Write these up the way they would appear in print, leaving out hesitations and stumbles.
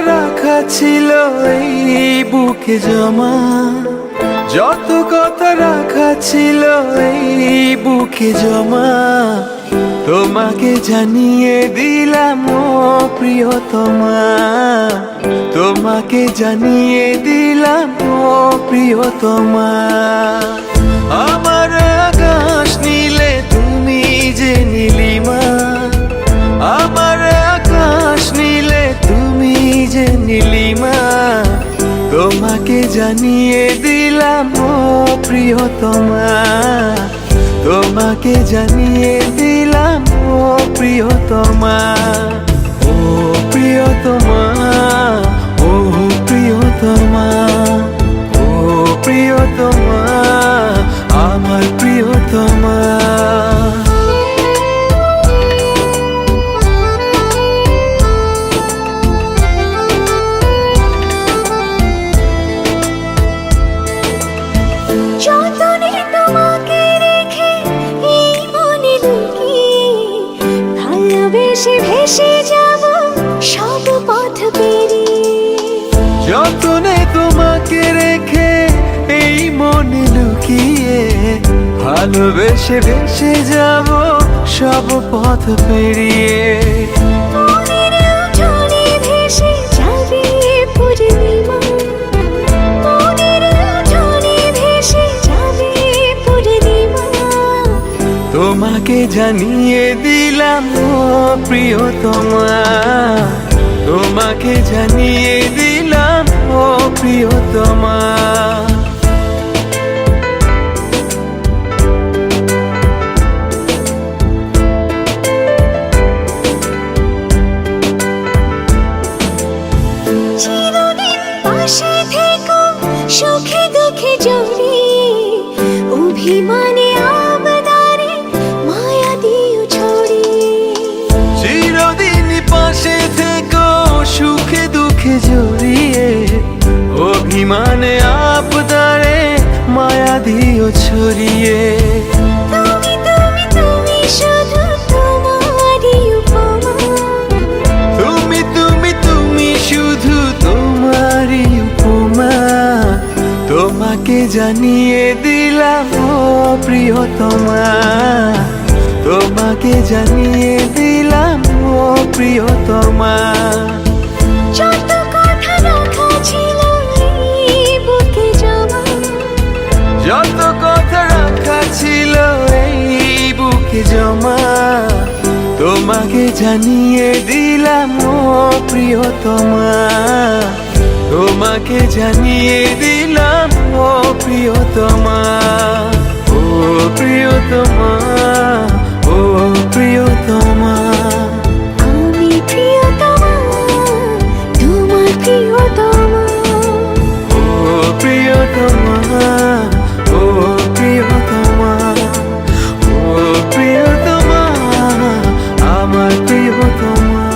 রাখা ছিল এই বুকে জমা, যত কথা রাখা ছিল এই বুকে জমা, তোমাকে জানিয়ে দিলাম ও প্রিয়তমা, তোমাকে জানিয়ে দিলাম ও প্রিয়তমা। আমার আকাশ নীলে তুমি যে নীলিমা, আমার আকাশ নীলে তুমি যে নীলিমা, তোমাকে জানিয়ে দিলাম ও প্রিয়তমা, তোমাকে জানিয়ে দিলাম ও প্রিয়তমা। ও প্রিয়তমা, ও প্রিয়তমা, ও প্রিয়তমা, আমার প্রিয়তমা। যতনে তোমাকে রেখে এই মনে লুকিয়ে, ভালোবেসে ভেসে যাব সব পথ পেরিয়ে। যতনে তোমাকে রেখে এই মনে লুকিয়ে, ভালোবেসে ভেসে যাব সব পথ পেরিয়ে। মনের উঠোনে ভেসে যাবে পূর্ণিমা, মনের উঠোনে ভেসে যাবে পূর্ণিমা, তোমাকে জানিয়ে দিলাম ও প্রিয়তমা, তোমাকে জানিয়ে দিলাম ও প্রিয়তমা। চিরদিন পাশে থেকো সুখে দুঃখে জড়িয়ে, অভিমানে আবদারে মায়া দিও ছড়িয়ে। চিরদিন পাশে থেকো সুখে দুঃখে জড়িয়ে, অভিমানে আবদারে মায়া দিও ছড়িয়ে। তুমি তুমি তুমি শুধু তোমারই উপমা, তুমি তুমি তুমি শুধু তোমারই উপমা, তোমাকে জানিয়ে দিলাম ও প্রিয়তমা, তোমাকে জানিয়ে দিলাম ও প্রিয়তমা। যত কথা রাখা ছিল এই বুকে জমা, যত কথা রাখা ছিল এই বুকে জমা, তোমাকে জানিয়ে দিলাম ও প্রিয়তমা, তোমাকে জানিয়ে দিলাম ও প্রিয়তমা। ও প্রিয়তমা, ও প্রিয়তমা, আমি প্রিয়তমা, তোমার প্রিয়তমা। ও প্রিয়তমা, ও প্রিয়তমা, ও প্রিয়তমা, আমার প্রিয়তমা।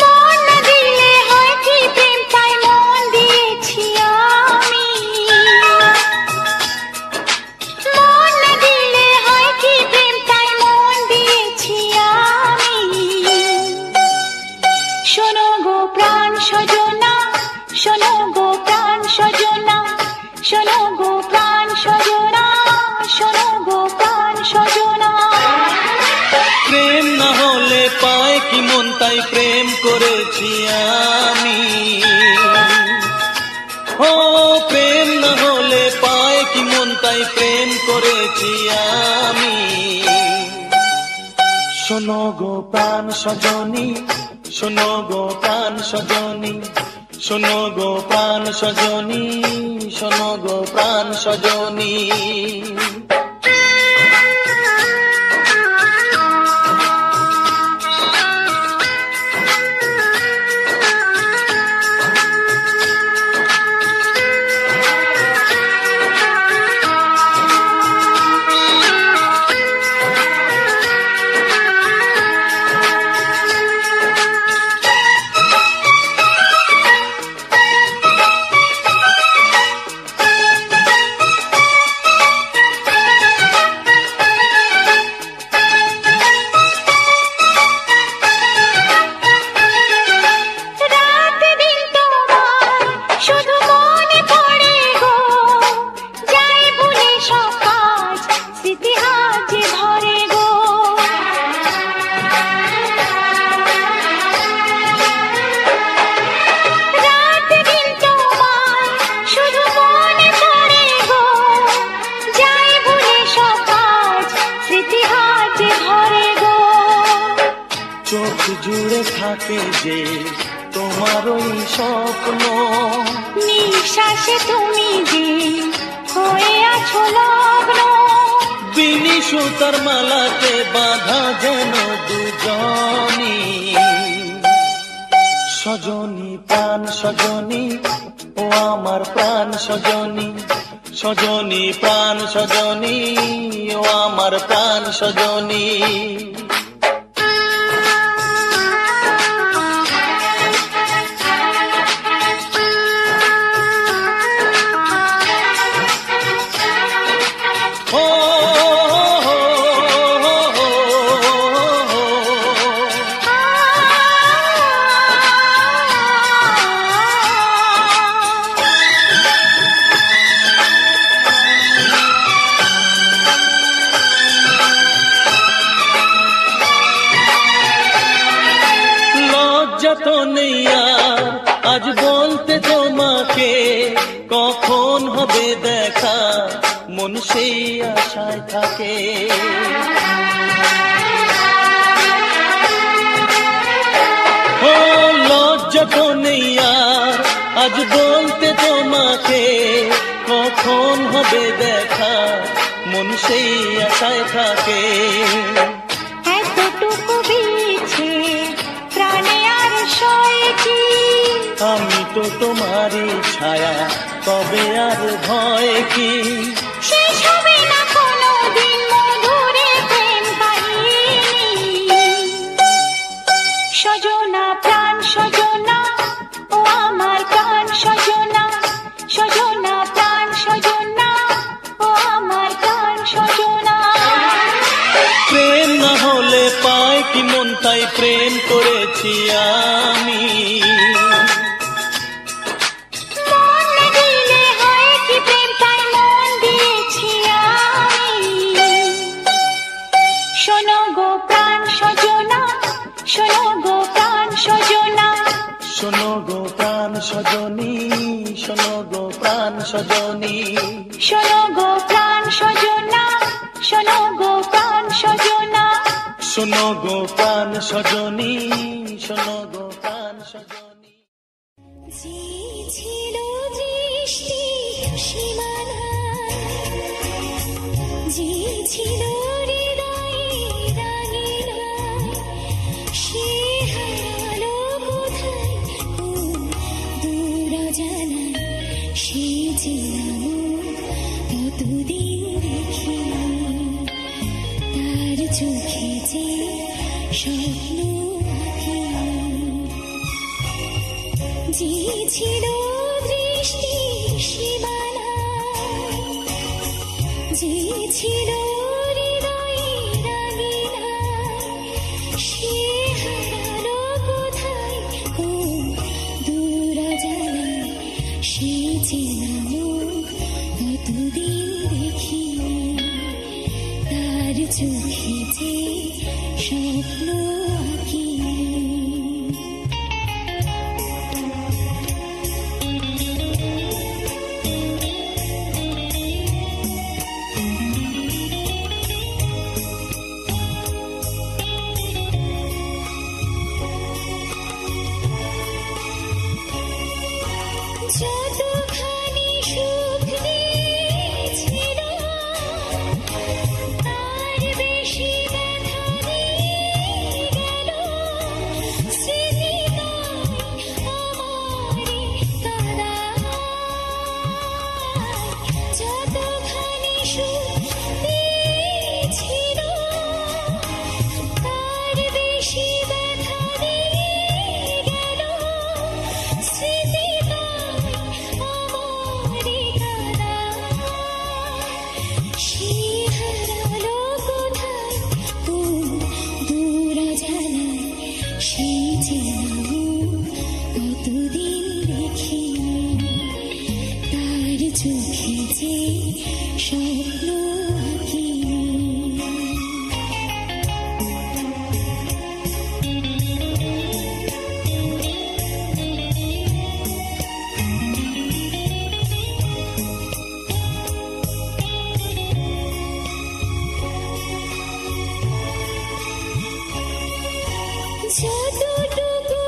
মন না দিলে হয় কি প্রেম, তাই মন দিয়েছি আমি। মন না দিলে হয় কি প্রেম, তাই মন দিয়েছি আমি। শোনো গো প্রাণ সজনা, শোনো গো প্রাণ সজনা, শোনো গো প্রাণ সজনা, শোনো গো প্রাণ সজনা। প্রেম না হলে পায় কি মন, তাই প্রেম করেছি আমি। ও প্রেম না হলে পায় কি মন, তাই প্রেম করেছি আমি। শোনো গো প্রাণ সজনী, শোনো গো প্রাণ সজনী, শোনো গো প্রাণ সজনী, শোনো গো প্রাণ সজনী। বুকে যে তোমার ওই স্বপ্ন, নিঃশ্বাসে তুমি যে হয়ে আছো লগ্ন, বিনি সুতার মালাতে বাঁধা যেন দুজনি। সজনী প্রাণ সজনী, ও আমার প্রাণ সজনী, সজনী প্রাণ সজনী, ও আমার প্রাণ সজনী। যত নেই আর আজ বলতে তোমাকে, কখন হবে দেখা মন সেই আশায় থাকে। ও লজ্জা তো নেই আর আজ বলতে তোমাকে, কখন হবে দেখা মন সেই আশায় থাকে। এতটুকু বিছে প্রাণে আর সয় কি, আমি তো তোমারই ছায়া, তবে আর ভয় কি। শেষ হবে না কোনোদিন মধুরে প্রেম কাহিনী। সজনা প্রাণ সজনা, ও আমার প্রাণ সজনা, সজনা প্রাণ সজনা, ও আমার প্রাণ সজনা। প্রেম না হলে পায় কি মন, তাই প্রেম করেছি আমি। মন দিলে হয় কি প্রেম, তাই মন দিয়েছি আমি। শোনো গো প্রাণ সজনা, শোনো গো প্রাণ সজনা, শোনো গো প্রাণ সজনী, শোনো গো প্রাণ সজনী, শোনো গো প্রাণ সজনা, শোনো গো প্রাণ সজনা। শোনো গো প্রাণ সজনী, শোনো গো প্রাণ সজনী। যে ছিল দৃষ্টি সীমানা, যে ছিল হৃদয়ে রাঙিনা, সে হারালো কোথায় কোন দূর অজানায়। সে ছিলাম কতদিন দেখি, তার চোখে যে স্বপ্ন আঁকি। যে ছিল দৃষ্টি সীমানা, যে ছিল হৃদয়ে রাঙিনা, সে হারালো কোথায় কোন দূর অজানায়। সে ছিলাম কতদিন দেখি, তার চোখে যে স্বপ্ন আঁকি। যতখানি সুখ দিয়েছিল, তার বেশি ব্যথা দিয়ে গেল। স্মৃতি তাই আমারে কাঁদায়। যতখানি সুখ দিয়েছিল, তার বেশি ব্যথা দিয়ে গেল। স্মৃতি সে হারালো কোথায় কোন দূর অজানায়। সে ছিলাম কতদিন দেখি, তার চোখে যে স্বপ্ন আঁকি। যতটুকু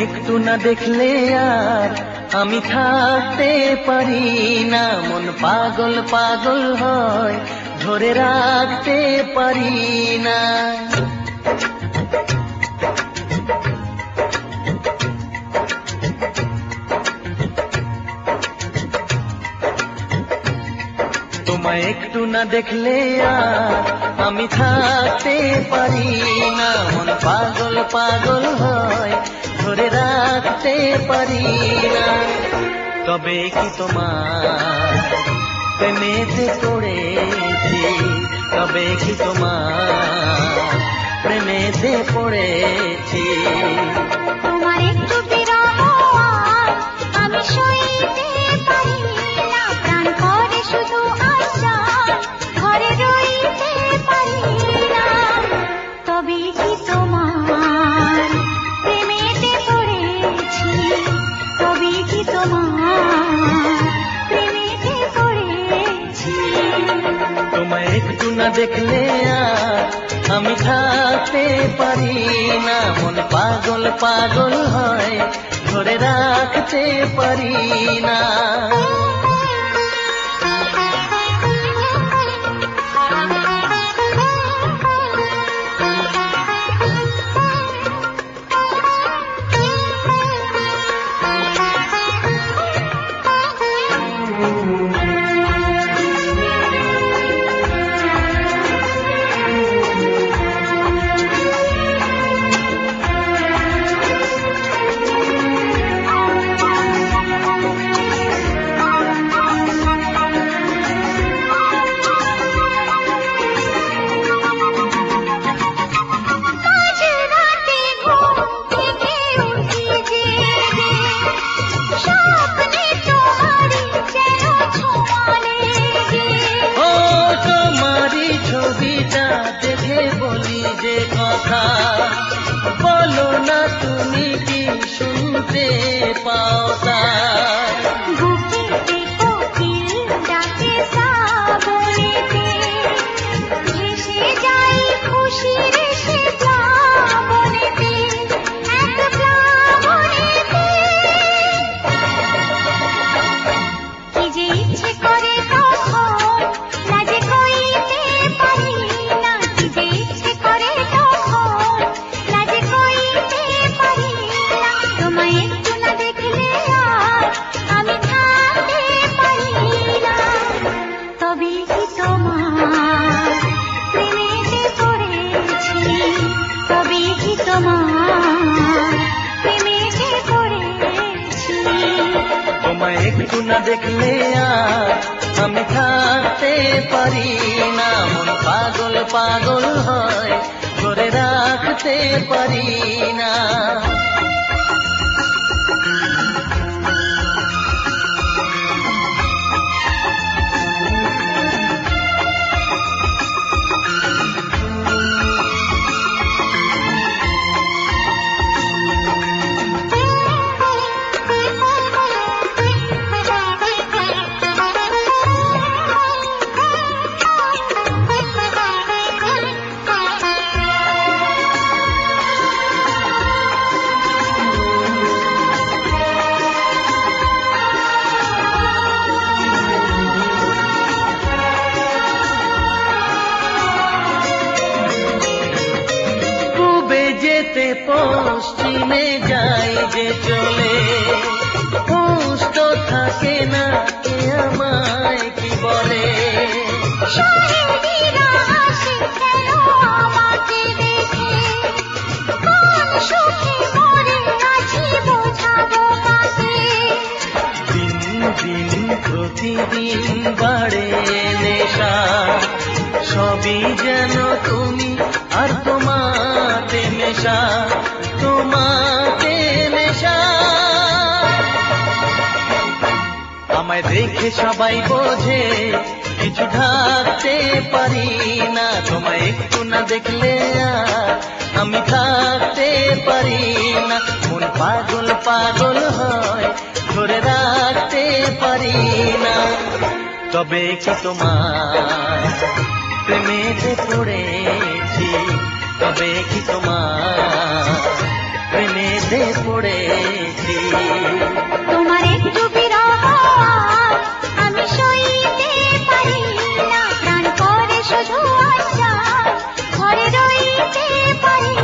একটু না দেখলে আর আমি থাকতে পারি না, মন পাগল পাগল হয়, ধরে রাখতে পারি না। তোমায় একটু না দেখলে আর আমি থাকতে পারি না, মন পাগল পাগল হয়, ধরে রাখতে পারি না। তবে কি তোমার প্রেমেতে পড়েছি, তবে কি তোমার প্রেমেতে পড়েছি। তোমার একটু বিরহ আর আমি সইতে পারি না, প্রাণ করে শুধু আশা, ঘরে রইতে পারি না। তবে কি তোমার প্রেমেতে পড়েছি, তবে কি তোমার প্রেমেতে পড়েছি। তোমায় একটু না দেখলে আর আমি থাকতে পারি না, মন পাগল পাগল হয়, ধরে রাখতে পারি না। বলো না তুমি কি শুনতে পাও তা, বুকেতে কোকিল ডাকে শ্রাবণেতে, ভেসে যাই খুশির সে প্লাবনেতে, এক প্লাবনেতে। কি যে ইচ্ছে করে তখন লাজে কইতে পারি না, কি যে ইচ্ছে করে তখন লাজে কইতে পারি না। তোমায় একটু না দেখলে আর আমি থাকতে পারি না। তবে কি তোমার প্রেমেতে পড়েছি, তবে কি তোমার প্রেমেতে পড়েছি। তোমায় একটু না দেখলে আর আমি থাকতে পারি না, মন পাগল পাগল হয়, ধরে রাখতে পারি না। পশ্চিমে যাই যে চলে, হুঁশ তো থাকে না, কে আমায় কি বলে। শাহেদিরা হাসে কেন আমাকে দেখে, কোন সুখে মরে আছি বোঝাবো কাকে। দিন দিন প্রতিদিন বাড়ে নেশা, সবই যেন তুমি আর তোমাতে মেশা, তোমাতে মেশা। আমায় দেখে সবাই বোঝে কিছু ঢাকতে পারি না, তোমায় একটু না দেখলে আর আমি থাকতে পারি না, মন পাগল পাগল হয়, ধরে রাখতে পারি না। তবে কি তোমার প্রেমেতে পড়েছি, তবে কি তোমার প্রেমেতে পড়েছি। তোমার একটু বিরহ আমি সইতে পারি না, প্রাণ করে শুধু আশা ঘরে রইতে পারি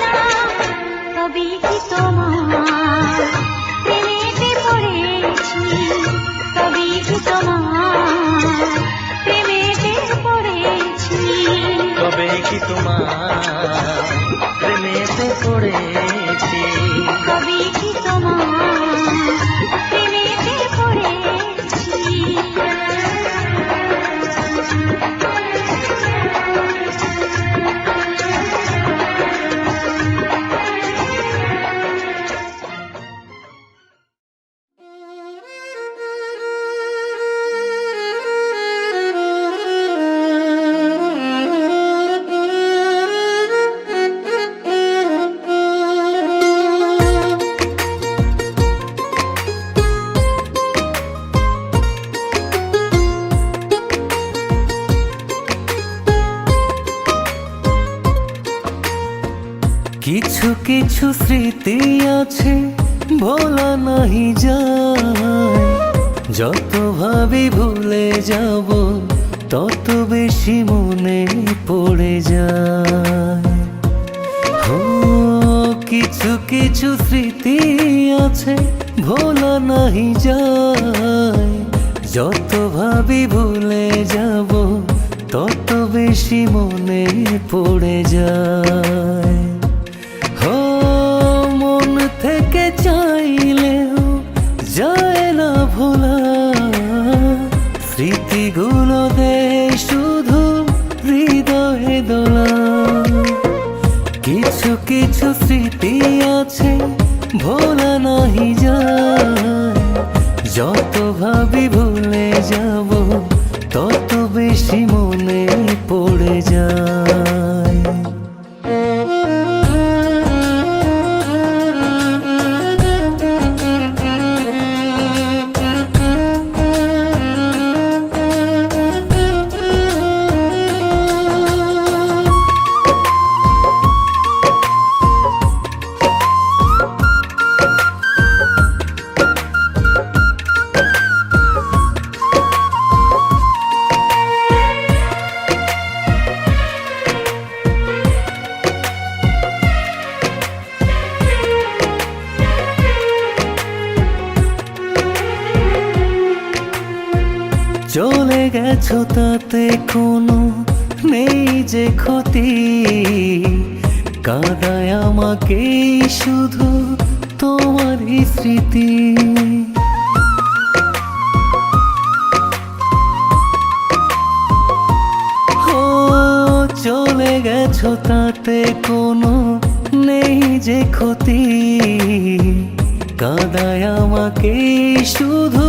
না। তবে কি তোমার প্রেমেতে পড়েছি, তবে কি তোমার প্রেমেতে পড়েছি, তবে কি তোমার প্রেমেতে পড়েছি। তবে কি তোমার প্রেমেতে পড়েছি। কিছু কিছু স্মৃতি আছে ভোলা নাহি যায়, যত ভাবি ভুলে যাব তত বেশি মনে পড়ে যায়। ও কিছু কিছু স্মৃতি আছে ভোলা নাহি যায়, যত ভাবি ভুলে যাব তত বেশি মনে পড়ে যায়। ও মন থেকে চাইলেও যায় না ভোলা, স্মৃতিগুলো দেয় শুধু হৃদয়ে দোলা। কিছু কিছু স্মৃতি আছে ভোলা নাহি যায়, যত ভাবি ভুলে যাব তত বেশি মনে পড়ে যায়। চলে গেছো তাতে কোনো নেই যে ক্ষতি, কাঁদায় আমাকে শুধু তোমারই স্মৃতি। ও চলে গেছো তাতে কোনো নেই যে ক্ষতি, কাঁদায় আমাকে শুধু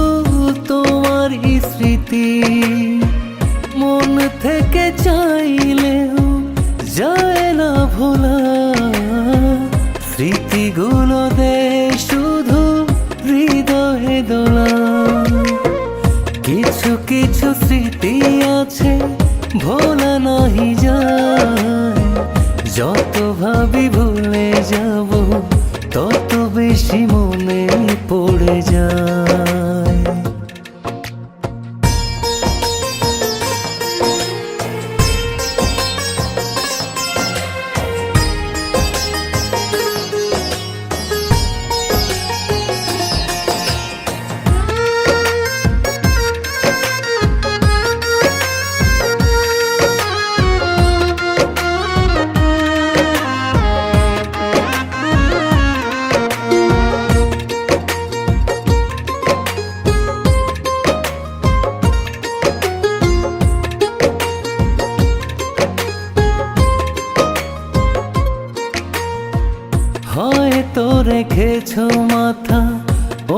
তোমারই স্মৃতি। মন থেকে চাইলেও যায় না ভোলা, স্মৃতিগুলো দেয় শুধু হৃদয়ে দোলা। কিছু কিছু স্মৃতি আছে ভোলা নাহি যায়, যত ভাবি ভুলে যাব তত বেশি মনে পড়ে যায়। হয়তো রেখেছো মাথা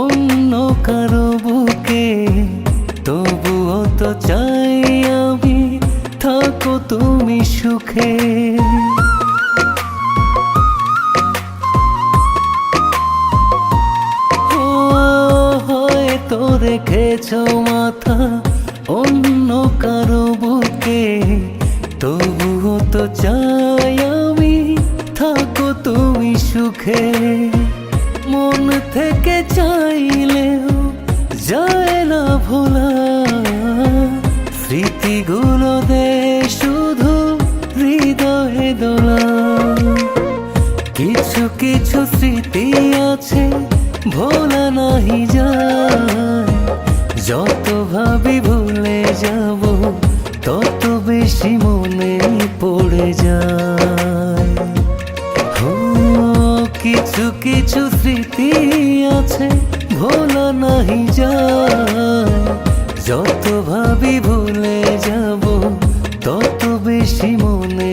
অন্য কারো বুকে, তবুও তো চাই আমি থাকো তুমি সুখে। ও হয়তো রেখেছো মাথা অন্য কারো বুকে, তবুও তো চাই আমি থাকো তুমি সুখে মন থেকে চাইলেও যায় না ভোলা, স্মৃতিগুলো দে শুধু হৃদয়ে দোলা। কিছু কিছু স্মৃতি আছে ভোলা নাহি যায়, যত ভাবি ভুলে যাব তত বেশি মনে পড়ে যায়। ও কিছু কিছু স্মৃতি আছে ভোলা নাহি যায়, যত ভাবি ভুলে যাব তত বেশি মনে